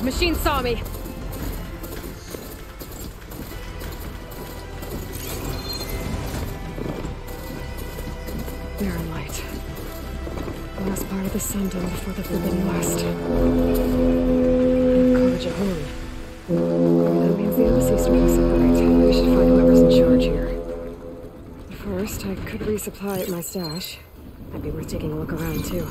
Machine saw me. Barren light. Last part of the sun done before the Forbidden West. Courage at home. That means the embassy's starting to separate. I should find whoever's in charge here. First, I could resupply at my stash. Might be worth taking a look around, too.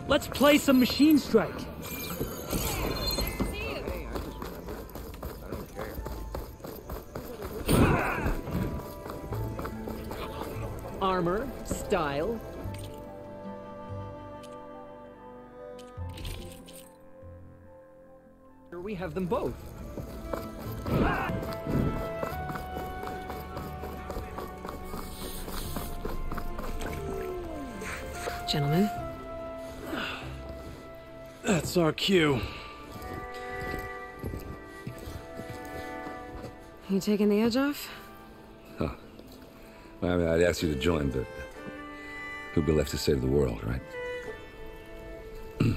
Let's play some Machine Strike. Armor, style. Here we have them both. Gentlemen. That's our cue. You taking the edge off? Huh. Well, I mean, I'd ask you to join, but who'd be left to save the world, right? All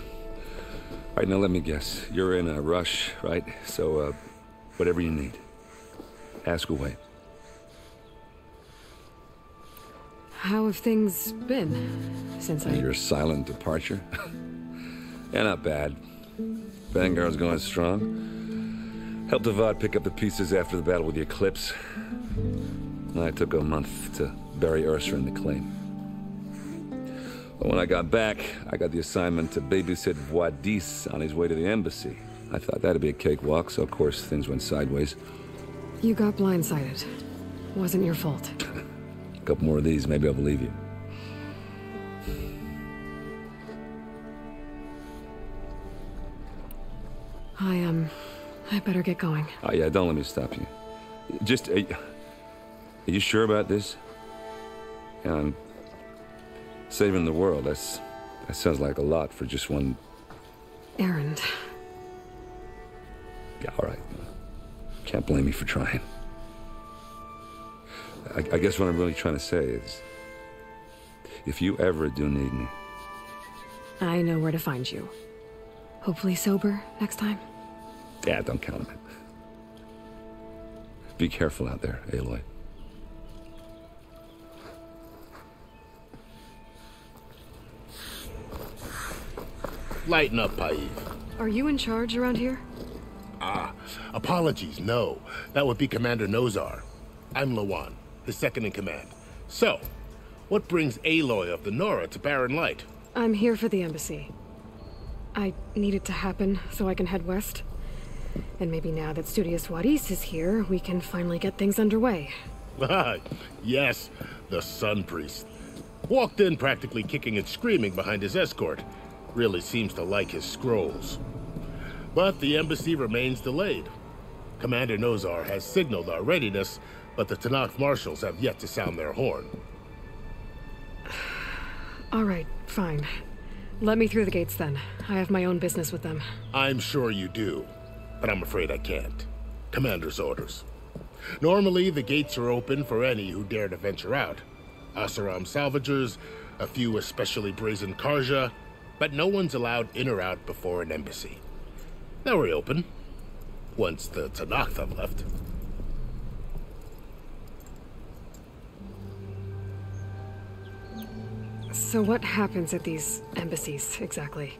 right, now let me guess. You're in a rush, right? So, whatever you need, ask away. How have things been since Your silent departure? Yeah, not bad. Vanguard's going strong. Helped Avad pick up the pieces after the battle with the Eclipse. I took a month to bury Ursa in the claim. But when I got back, I got the assignment to babysit Voidis on his way to the embassy. I thought that'd be a cakewalk, so of course things went sideways. You got blindsided. Wasn't your fault. A couple more of these, maybe I'll believe you. I better get going. Oh, yeah, don't let me stop you. Just, are you sure about this? Yeah, saving the world, that sounds like a lot for just one... errand. Yeah, all right. Can't blame me for trying. I guess what I'm really trying to say is, if you ever do need me... I know where to find you. Hopefully sober next time. Yeah, don't count on it. Be careful out there, Aloy. Lighten up, Paiv. Are you in charge around here? Apologies, no. That would be Commander Nozar. I'm Lawan, his second in command. So, what brings Aloy of the Nora to Barren Light? I'm here for the embassy. I need it to happen so I can head west. And maybe now that Studious Voidis is here, we can finally get things underway. Yes, the Sun Priest. Walked in practically kicking and screaming behind his escort. Really seems to like his scrolls. But the embassy remains delayed. Commander Nozar has signaled our readiness, but the Tanakh marshals have yet to sound their horn. All right, fine. Let me through the gates then. I have my own business with them. I'm sure you do, but I'm afraid I can't. Commander's orders. Normally, the gates are open for any who dare to venture out. Asaram salvagers, a few especially brazen Karja, but no one's allowed in or out before an embassy. They'll reopen, once the Tanakh have left. So what happens at these embassies, exactly?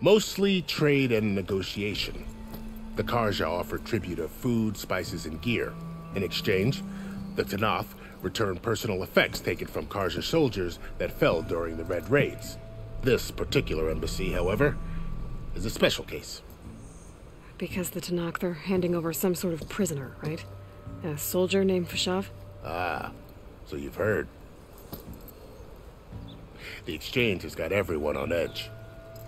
Mostly trade and negotiation. The Karja offer tribute of food, spices, and gear. In exchange, the Tanakh return personal effects taken from Karja soldiers that fell during the Red Raids. This particular embassy, however, is a special case. Because the Tanakh, they're handing over some sort of prisoner, right? A soldier named Fashav? Ah, so you've heard. The exchange has got everyone on edge.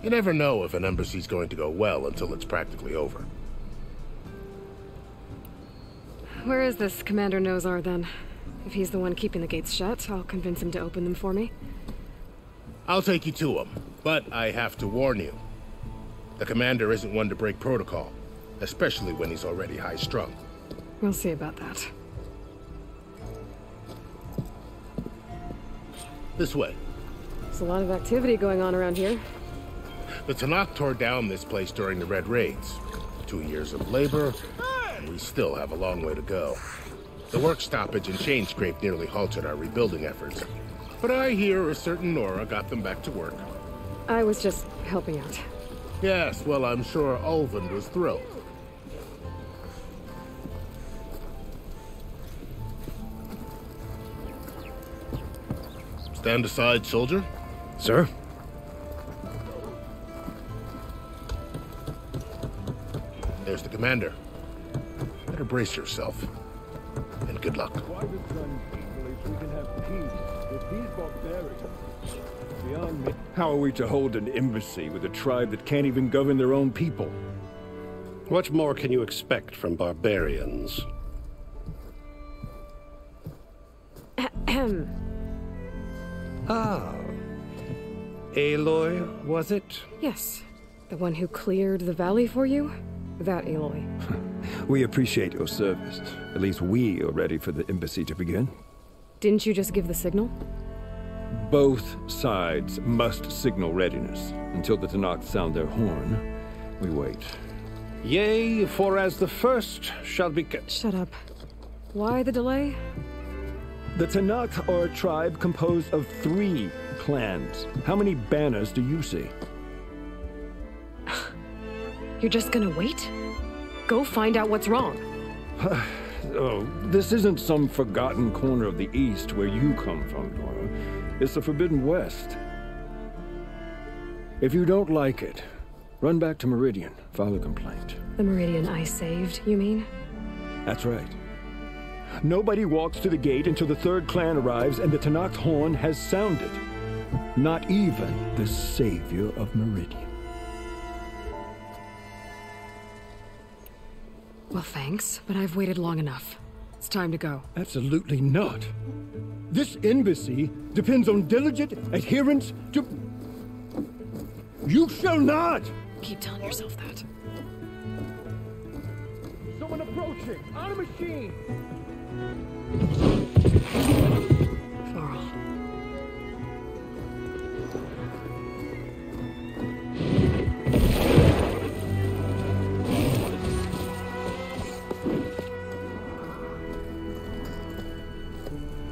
You never know if an embassy's going to go well until it's practically over. Where is this Commander Nozar, then? If he's the one keeping the gates shut, I'll convince him to open them for me. I'll take you to him, but I have to warn you. The commander isn't one to break protocol, especially when he's already high-strung. We'll see about that. This way. There's a lot of activity going on around here. The Tanakh tore down this place during the Red Raids. 2 years of labor, and we still have a long way to go. The work stoppage and chain scrape nearly halted our rebuilding efforts. But I hear a certain Nora got them back to work. I was just helping out. Yes, well, I'm sure Ulvin was thrilled. Stand aside, soldier. Sir? There's the commander. Better brace yourself. And good luck. Why the sun peacefully so we can have peace with these barbarians? Beyond me. How are we to hold an embassy with a tribe that can't even govern their own people? What more can you expect from barbarians? Ah. Aloy, was it? Yes. The one who cleared the valley for you? That Aloy. We appreciate your service. At least we are ready for the embassy to begin. Didn't you just give the signal? Both sides must signal readiness. Until the Tanakh sound their horn, we wait. Yea, for as the first shall be... Shut up. Why the delay? The Tanakh are a tribe composed of 3 clans. How many banners do you see? You're just gonna wait? Go find out what's wrong. Oh, this isn't some forgotten corner of the East where you come from, Nora. It's the Forbidden West. If you don't like it, run back to Meridian, file a complaint. The Meridian I saved, you mean? That's right. Nobody walks to the gate until the 3rd clan arrives and the Tanakh's horn has sounded. Not even the savior of Meridian. Well, thanks, but I've waited long enough. It's time to go. Absolutely not. This embassy depends on diligent adherence to... You shall not! Keep telling yourself that. Someone approaching! On a machine! Varl.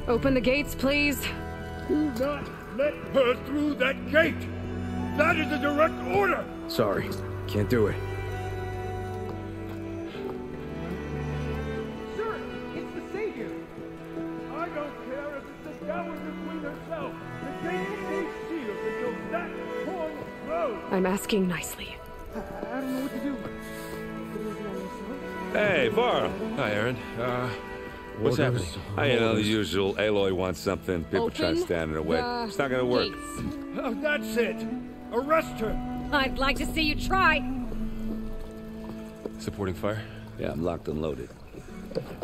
Open the gates, please. Do not let her through that gate! That is a direct order! Sorry, can't do it. Sir, it's the Savior! I don't care if it's the Dowager Queen herself! The gate stays sealed until that horn blows! I'm asking nicely. I don't know what to do. Hey, Varl. Hi, Aaron. What's happening? You know, the usual. Aloy wants something. People try to stand in her way. It's not gonna work. Oh, that's it! Arrest her! I'd like to see you try. Supporting fire? Yeah, I'm locked and loaded.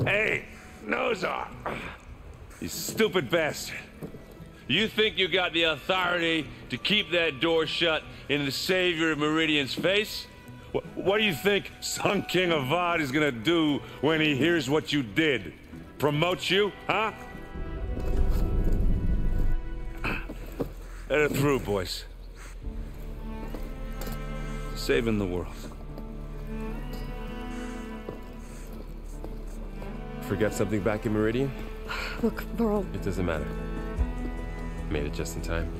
Hey, Nozar! You stupid bastard. You think you got the authority to keep that door shut in the savior of Meridian's face? What do you think Sun King Avad is gonna do when he hears what you did? Promote you, huh? Let it through, boys. Saving the world. Forget something back in Meridian? Look, Varl. It doesn't matter. Made it just in time.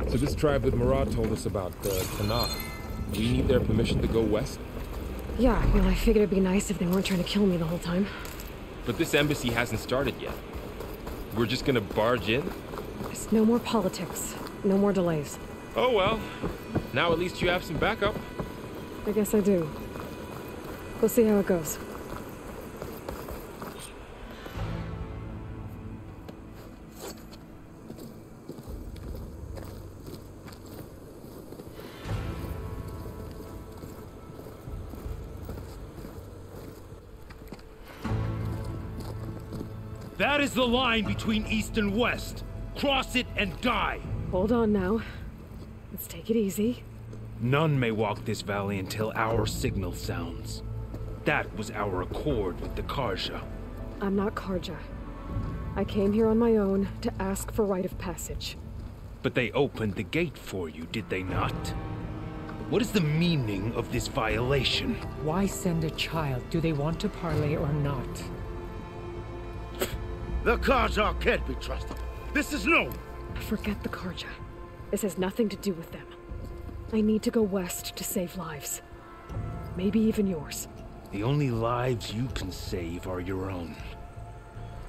So this tribe that Murad told us about, the Tanakh, we need their permission to go west? Yeah, well, I figured it'd be nice if they weren't trying to kill me the whole time. But this embassy hasn't started yet. We're just gonna barge in? There's no more politics. No more delays. Oh well. Now at least you have some backup. I guess I do. We'll see how it goes. That is the line between East and West. Cross it and die. Hold on now. Let's take it easy. None may walk this valley until our signal sounds. That was our accord with the Karja. I'm not Karja. I came here on my own to ask for rite of passage. But they opened the gate for you, did they not? What is the meaning of this violation? Why send a child? Do they want to parley or not? The Karja can't be trusted. This is known. Forget the Karja. This has nothing to do with them. I need to go west to save lives. Maybe even yours. The only lives you can save are your own.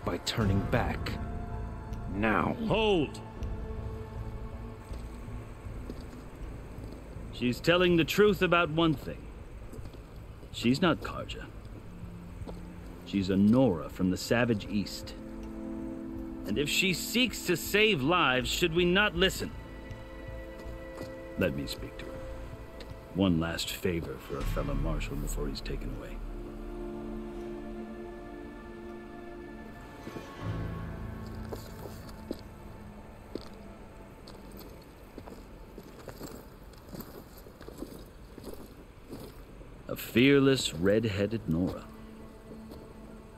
By turning back. Now. Hold! She's telling the truth about one thing. She's not Karja. She's a Nora from the Savage East. And if she seeks to save lives, should we not listen? Let me speak to her. One last favor for a fellow marshal before he's taken away. A fearless, red-headed Nora.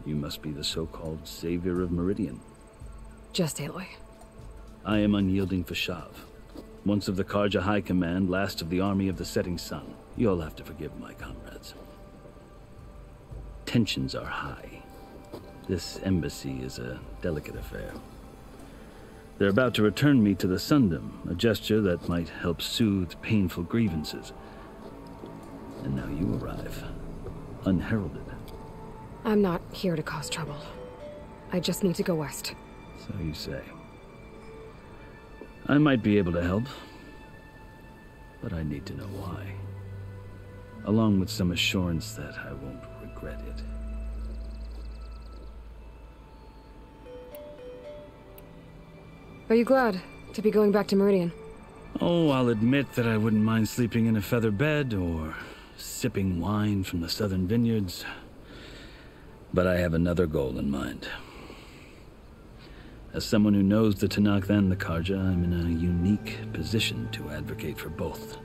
You must be the so-called savior of Meridian. Just Aloy. I am unyielding Fashav. Once of the Karja High Command, last of the army of the setting sun. You'll have to forgive my comrades. Tensions are high. This embassy is a delicate affair. They're about to return me to the Sundom, a gesture that might help soothe painful grievances. And now you arrive, unheralded. I'm not here to cause trouble. I just need to go west. So you say. I might be able to help, but I need to know why. Along with some assurance that I won't regret it. Are you glad to be going back to Meridian? Oh, I'll admit that I wouldn't mind sleeping in a feather bed or sipping wine from the southern vineyards. But I have another goal in mind. As someone who knows the Tanakh and the Karja, I'm in a unique position to advocate for both.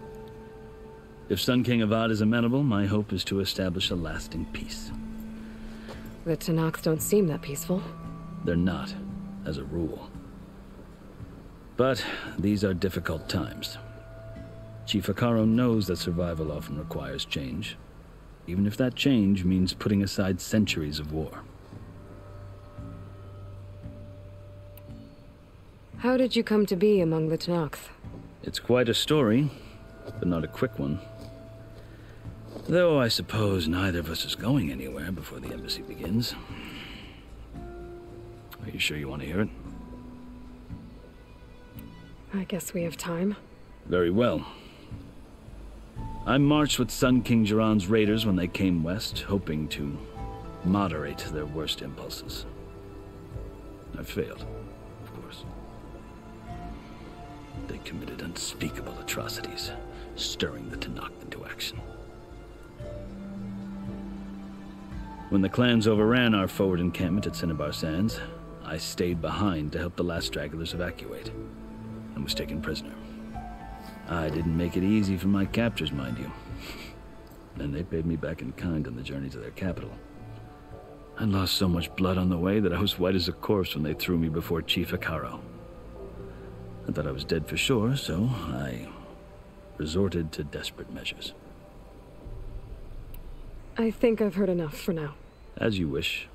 If Sun King Avad is amenable, my hope is to establish a lasting peace. The Tanakh don't seem that peaceful. They're not, as a rule. But these are difficult times. Chief Akaro knows that survival often requires change, even if that change means putting aside centuries of war. How did you come to be among the Tanakh? It's quite a story, but not a quick one. Though I suppose neither of us is going anywhere before the embassy begins. Are you sure you want to hear it? I guess we have time. Very well. I marched with Sun King Jiran's raiders when they came west, hoping to moderate their worst impulses. I failed, of course. They committed unspeakable atrocities, stirring the Tanakh into action. When the clans overran our forward encampment at Cinnabar Sands, I stayed behind to help the last stragglers evacuate, and was taken prisoner. I didn't make it easy for my captors, mind you. And they paid me back in kind on the journey to their capital. I lost so much blood on the way that I was white as a corpse when they threw me before Chief Akaro. I thought I was dead for sure, so I resorted to desperate measures. I think I've heard enough for now. As you wish.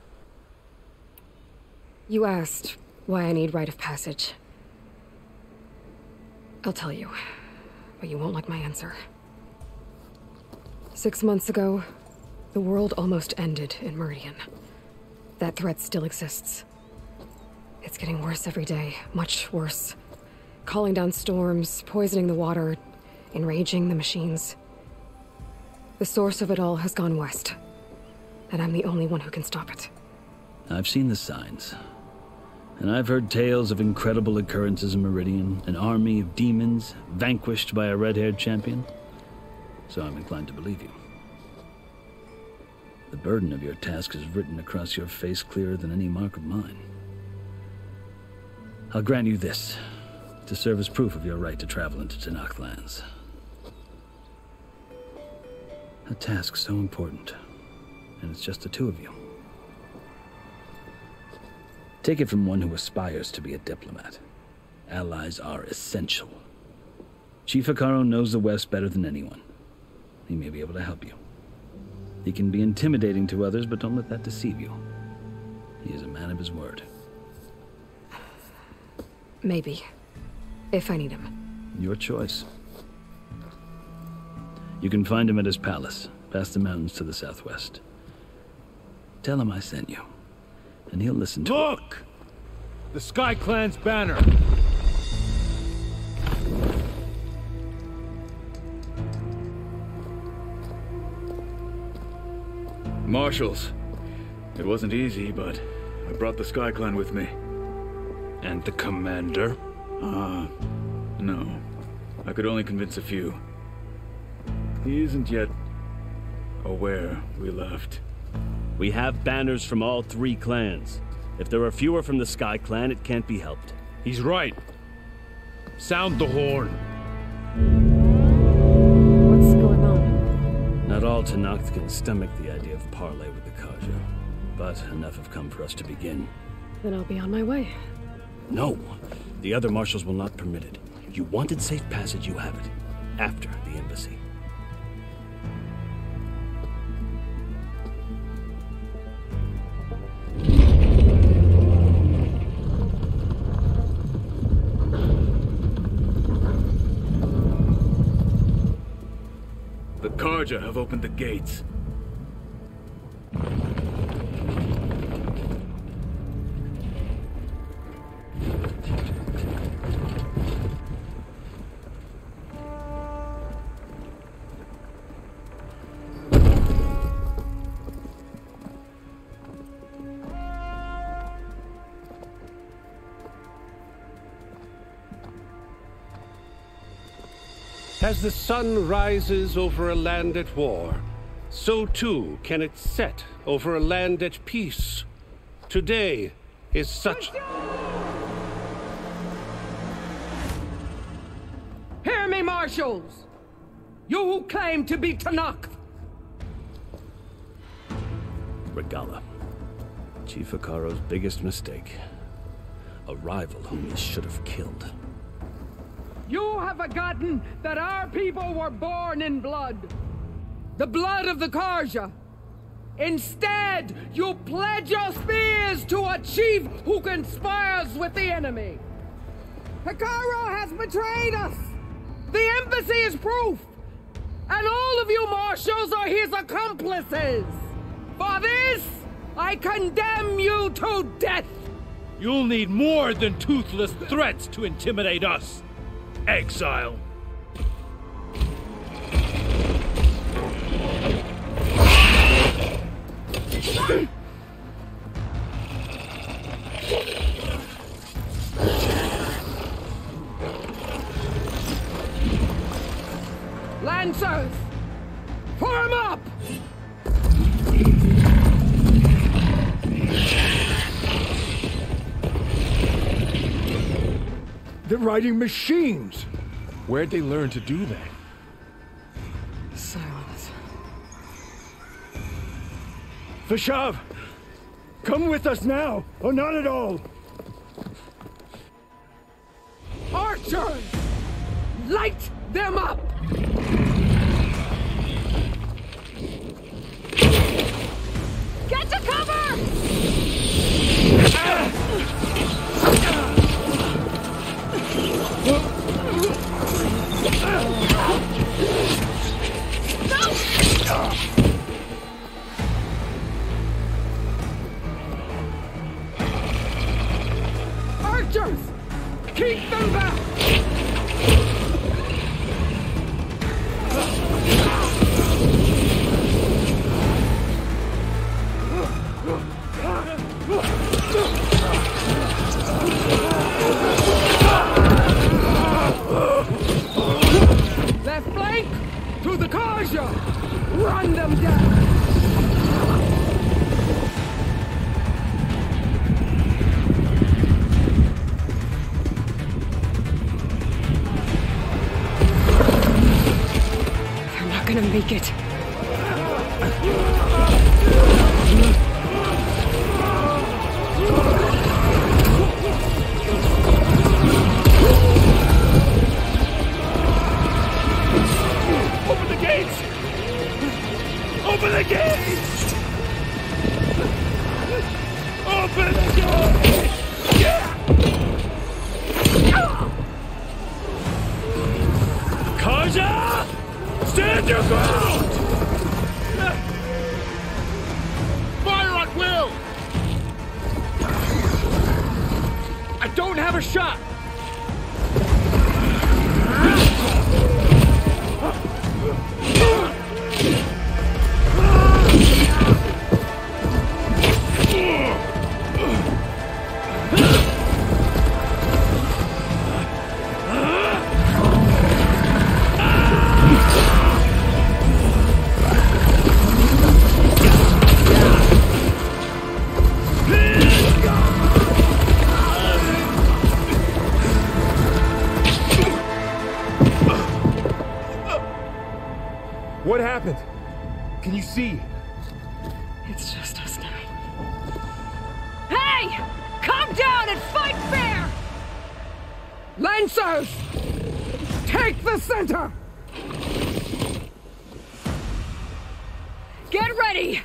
You asked why I need rite of passage. I'll tell you, but you won't like my answer. 6 months ago, The world almost ended in Meridian. That threat still exists. It's getting worse every day, much worse. Calling down storms, poisoning the water, enraging the machines. The source of it all has gone west, and I'm the only one who can stop it. I've seen the signs. And I've heard tales of incredible occurrences in Meridian, an army of demons vanquished by a red-haired champion. So I'm inclined to believe you. The burden of your task is written across your face clearer than any mark of mine. I'll grant you this, to serve as proof of your right to travel into Tenakth lands. A task so important, and it's just the two of you. Take it from one who aspires to be a diplomat. Allies are essential. Chief Hekarro knows the West better than anyone. He may be able to help you. He can be intimidating to others, but don't let that deceive you. He is a man of his word. Maybe. If I need him. Your choice. You can find him at his palace, past the mountains to the southwest. Tell him I sent you, and he'll listen to it. Look! The Sky Clan's banner! Marshals. It wasn't easy, but I brought the Sky Clan with me. And the commander? No. I could only convince a few. He isn't yet aware we left. We have banners from all 3 clans. If there are fewer from the Sky Clan, it can't be helped. He's right. Sound the horn. What's going on? Not all Tenakth can stomach the idea of parley with the Karja, but enough have come for us to begin. Then I'll be on my way. No, the other marshals will not permit it. You wanted safe passage, you have it. After the embassy. The Karja have opened the gates. As the sun rises over a land at war, so too can it set over a land at peace. Today is such... Hear me, marshals! You who claim to be Tenakth! Regala. Chief Hekarro's biggest mistake. A rival whom he should have killed. You have forgotten that our people were born in blood. The blood of the Karja. Instead, you pledge your spears to a chief who conspires with the enemy. Hekarro has betrayed us. The embassy is proof. And all of you marshals are his accomplices. For this, I condemn you to death. You'll need more than toothless threats to intimidate us. Exile. Lancers, form up! They're riding machines! Where'd they learn to do that? Silence. Vashav! Come with us now, or not at all! Archers! Light them up! Get to cover! Keep them back! Left flank! To the Karja! Run them down! They're not gonna make it. Open the gates! Open the gates! Open the gates! Karja! Stand your ground! Fire at will! I don't have a shot! What happened? Can you see? It's just us now. Hey! Calm down and fight fair! Lancers! Take the center! Get ready!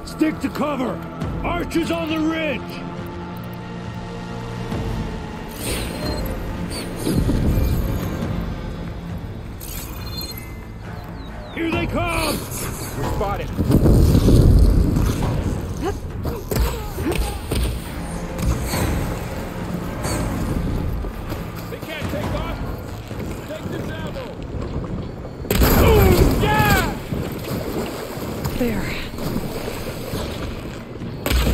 Stick to cover! Archers on the ridge! Here they come! We're spotted. They can't take off. Take this ammo. Oh, yeah! There.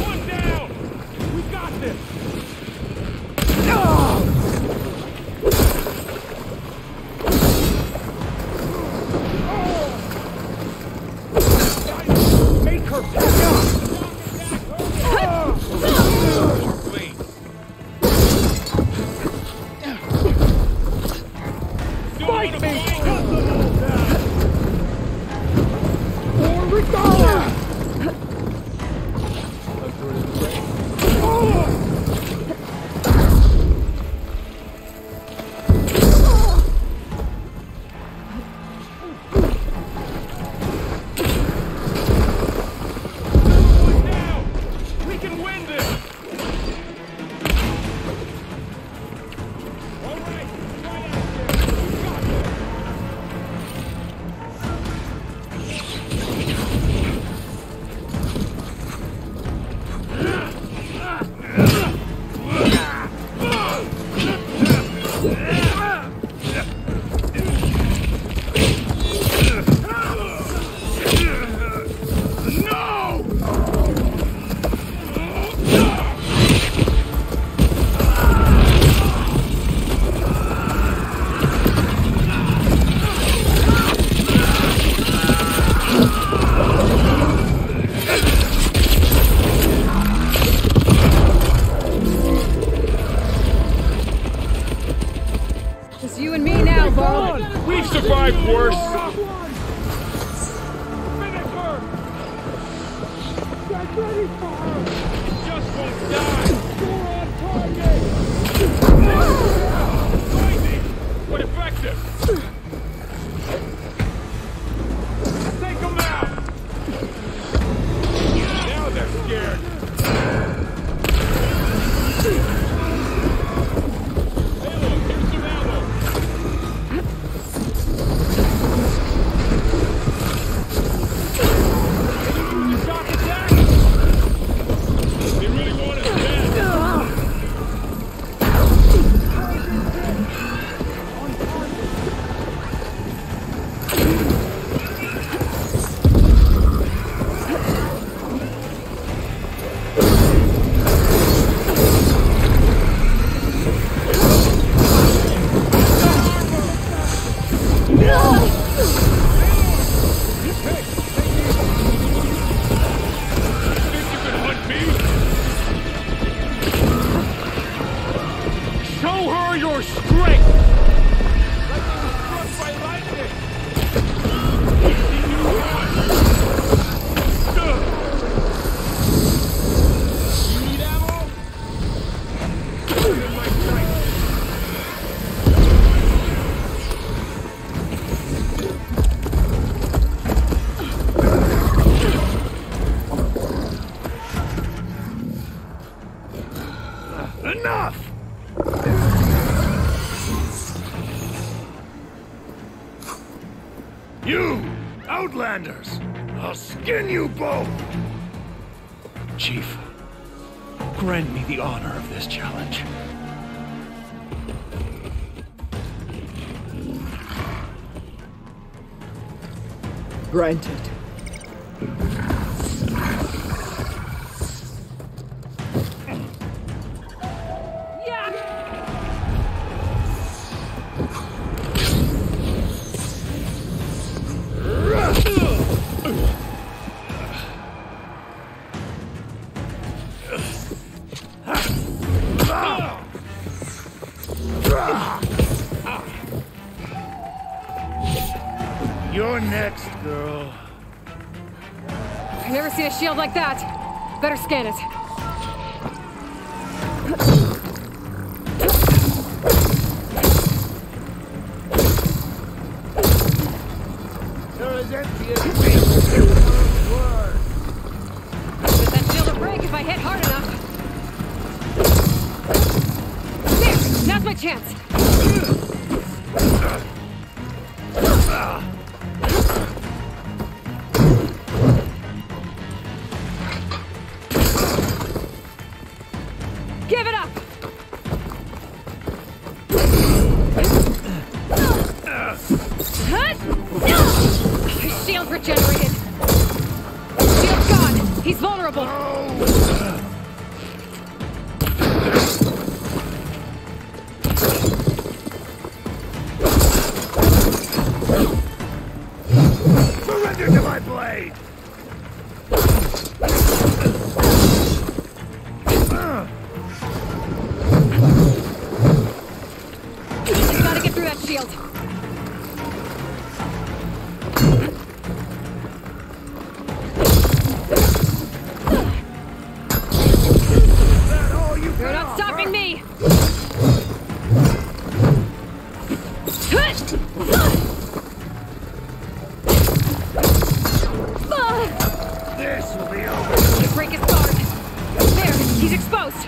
One down! We got this! Make her back up! Fight me! Or Regala! We can win this! All right, right out there. We got this. Just you and me now, Bo. We've survived worse. Finish her! Get ready for her! It just won't die. You're on target! But effective. Take them out. Now they're scared. Hey, look, here's some ammo. for your strength! Like you were struck by lightning! You need ammo? Put it in my sight. Enough! You, Outlanders! I'll skin you both! Chief, grant me the honor of this challenge. Granted. You're next, girl. I've never seen a shield like that. Better scan it. You're as empty as me. Word. Bet that shield will break if I hit hard enough. There! Now's my chance. Give it up! His shield regenerated. Shield's gone. He's vulnerable. Surrender to my blade! Gotta get through that shield. You're not stopping me! This will be over. You break his guard. There, he's exposed.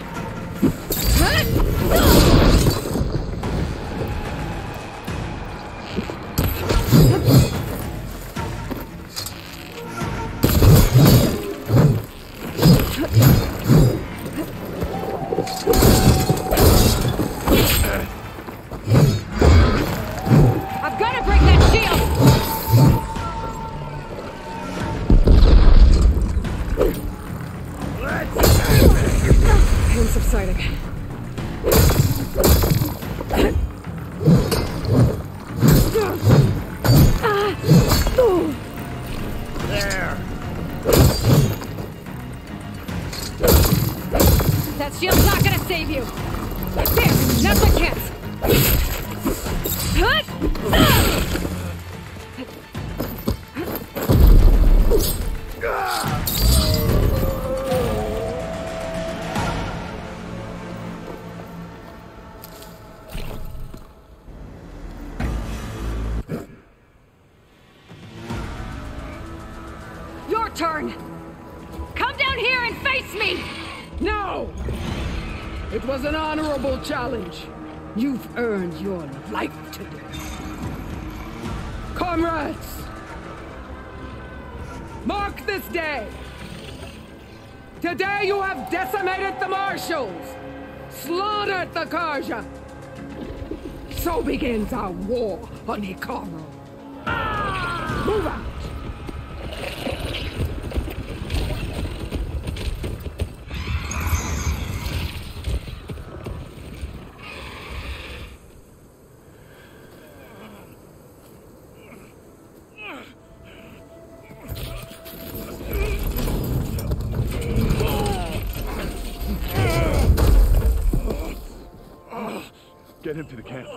I've got to break that shield! Pain subsiding. There. That shield's not gonna save you! There! Now's my chance! Your turn! Come down here and face me! No! It was an honorable challenge. You've earned your life today. Comrades! Mark this day! Today you have decimated the Marshals! Slaughtered the Karja! So begins our war on Ikaro. Move out! Get him to the camp.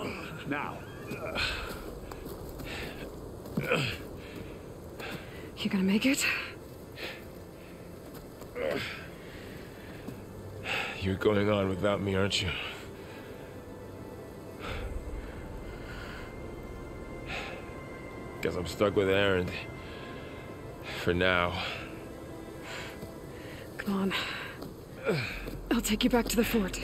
Now. You gonna make it? You're going on without me, aren't you? Guess I'm stuck with Aaron. For now. Come on. I'll take you back to the fort.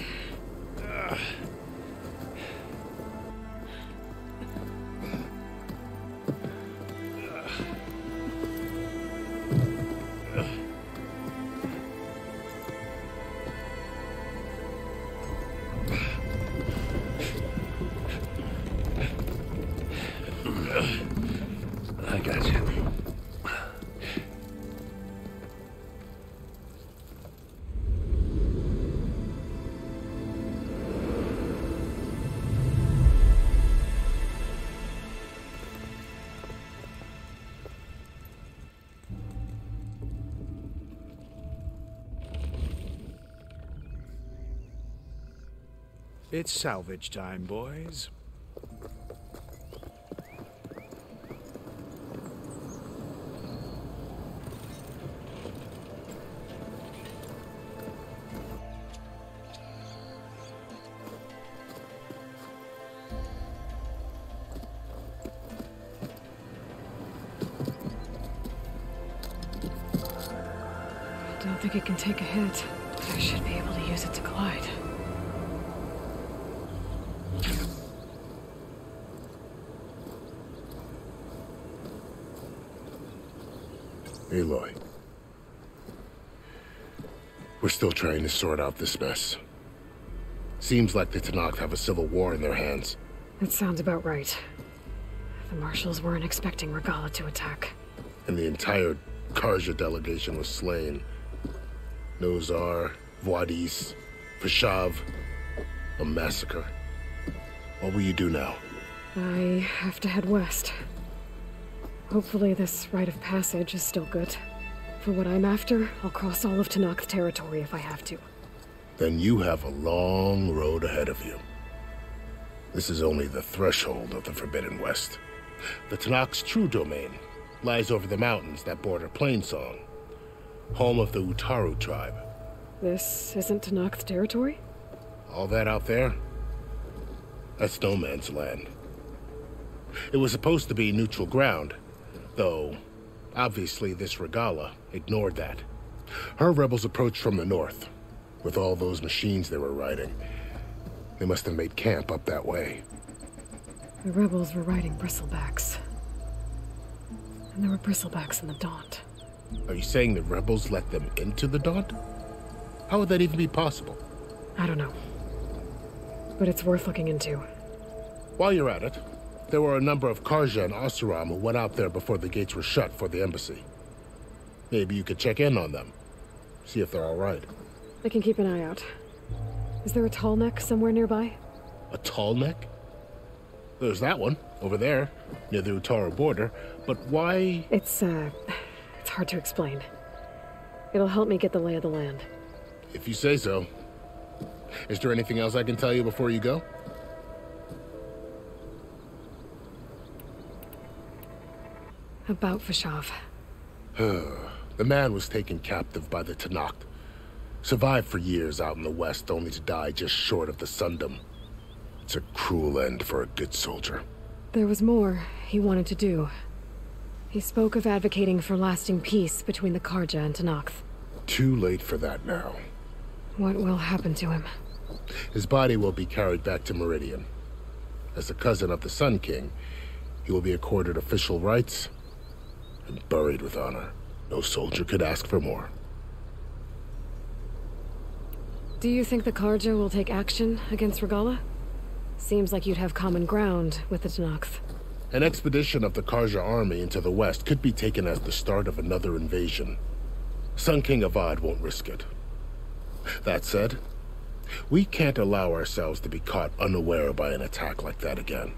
I got you. It's salvage time, boys. I don't think it can take a hit, but I should be able to use it to glide. Aloy. We're still trying to sort out this mess. Seems like the Tenakth have a civil war in their hands. That sounds about right. The marshals weren't expecting Regala to attack. And the entire Karja delegation was slain. Nozar, Voidis, Vashav, a massacre. What will you do now? I have to head west. Hopefully this rite of passage is still good. For what I'm after, I'll cross all of Tenakth territory if I have to. Then you have a long road ahead of you. This is only the threshold of the Forbidden West. The Tenakth's true domain lies over the mountains that border Plainsong, home of the Utaru tribe. This isn't Tenakth territory? All that out there? That's no man's land. It was supposed to be neutral ground, though obviously this Regala ignored that. Her rebels approached from the north, with all those machines they were riding. They must have made camp up that way. The rebels were riding bristlebacks. And there were bristlebacks in the Daunt. Are you saying the rebels let them into the Daunt? How would that even be possible? I don't know. But it's worth looking into. While you're at it, there were a number of Karja and Oseram who went out there before the gates were shut for the embassy. Maybe you could check in on them. See if they're all right. I can keep an eye out. Is there a tall neck somewhere nearby? A tall neck? There's that one, over there, near the Utaru border. But why? It's hard to explain. It'll help me get the lay of the land. If you say so. Is there anything else I can tell you before you go? About Vashav. The man was taken captive by the Tenakth. Survived for years out in the west, only to die just short of the Sundom. It's a cruel end for a good soldier. There was more he wanted to do. He spoke of advocating for lasting peace between the Karja and Tenakth. Too late for that now. What will happen to him? His body will be carried back to Meridian. As the cousin of the Sun King, he will be accorded official rights and buried with honor. No soldier could ask for more. Do you think the Karja will take action against Regala? Seems like you'd have common ground with the Tenakth. An expedition of the Karja army into the west could be taken as the start of another invasion. Sun King Avad won't risk it. That said, we can't allow ourselves to be caught unaware by an attack like that again.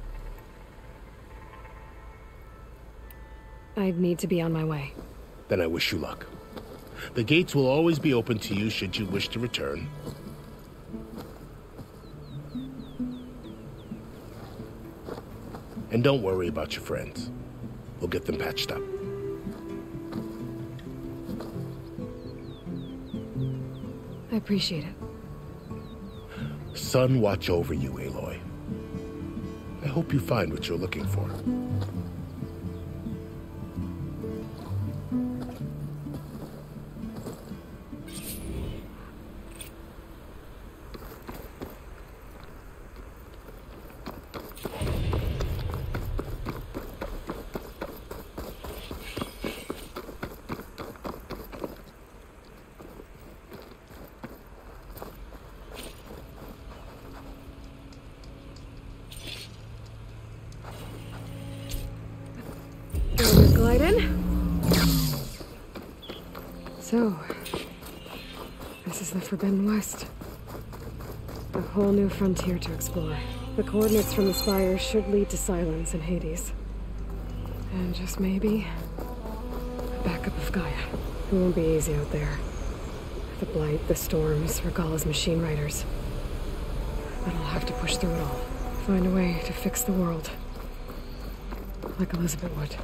I'd need to be on my way. Then I wish you luck. The gates will always be open to you should you wish to return. And don't worry about your friends. We'll get them patched up. I appreciate it. Sun watch over you, Aloy. I hope you find what you're looking for. Glide in. So, this is the Forbidden West. A whole new frontier to explore. The coordinates from the spire should lead to Silence in Hades. And just maybe, a backup of Gaia. It won't be easy out there. The Blight, the Storms, Regalla's machine riders. But I'll have to push through it all. Find a way to fix the world. Like Elizabeth would.